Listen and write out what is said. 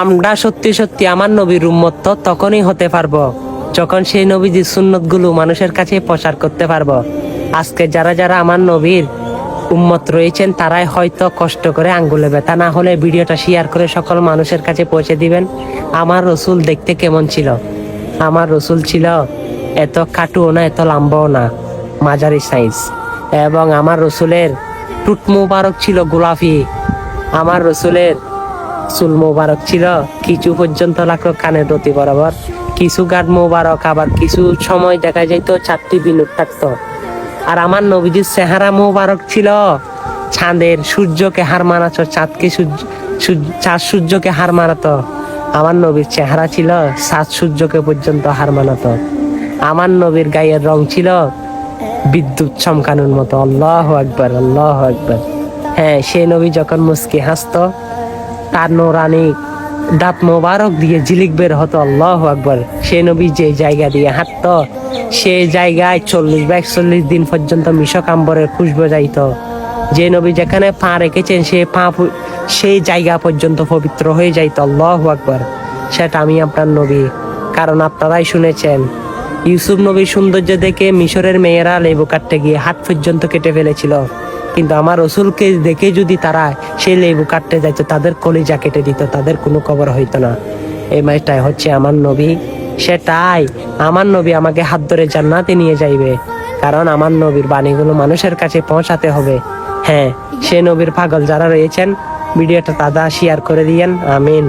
আমরা সত্যি সত্যি আমার নবীর উম্মত তো তখনই হতে পারবো যখন সেই নবীজির সুন্নত গুলো মানুষের কাছে প্রচার করতে পারবো। আজকে যারা যারা আমার নবীর উম্মত রয়েছেন তারাই হয়তো কষ্ট করে আঙ্গুলে ব্যথা না হলে ভিডিওটা শেয়ার করে সকল মানুষের কাছে পৌঁছে দিবেন। আমার রসুল দেখতে কেমন ছিল? আমার রসুল ছিল এত কাটুও না, এত লম্বাও না, মাঝারি সাইজ। এবং আমার রসুলের টুট মুবারক ছিল গোলাপি। আমার রসুলের চুল মোবারক ছিল কিছু পর্যন্ত লাগলো কানের রতি বরাবর, কিছু গাঢ় মোবারক, আবার কিছু সময় দেখা যাইত 4টি বিনুট থাকতো। আর আমার নবীজির চেহারা মোবারক ছিল চাঁদের, সূর্যকে হার মানাতো, চাঁদকে চাঁদ সূর্যকে হার মানাতো। আমার নবীর চেহারা ছিল চাঁদ সূর্যকে পর্যন্ত হার মানাতো। আমার নবীর গায়ের রং ছিল বিদ্যুৎ চমকানোর মতো। আল্লাহু আকবার, আল্লাহু আকবার। হ্যাঁ, সেই নবী যখন মুস্কি হাসতো তার নোরানি দাঁত মোবারক দিয়ে ঝিলিক বের হতো। আল্লাহু আকবার। সেই নবী যে জায়গা দিয়ে হাঁটতো সেই জায়গায় 40 বা 41 দিন পর্যন্ত মিশক আম্বরের খুশবু যাইত। যে নবী যেখানে পা রেখেছেন সেই জায়গা পর্যন্ত পবিত্র হয়ে যাইত। আল্লাহু আকবার। সেটা আমি আপনার নবী, কারণ আপনারাই শুনেছেন ইউসুফ নবীর সৌন্দর্য দেখে মিশরের মেয়েরা লেবু কাটতে গিয়ে হাত পর্যন্ত কেটে ফেলেছিল, কিন্তু আমার রসুলকে দেখে যদি তারা সেই লেবু কাটতে যাইতো তাদের কলিজা কেটে দিত, তাদের কোনো খবর হইতো না। এই মাইটাই হচ্ছে আমার নবী। সেটাই আমার নবী আমাকে হাত ধরে জান্নাতে নিয়ে যাইবে, কারণ আমার নবীর বাণীগুলো মানুষের কাছে পৌঁছাতে হবে। হ্যাঁ, সে নবীর পাগল যারা রয়েছেন ভিডিওটা তারা শেয়ার করে দিয়েন। আমিন।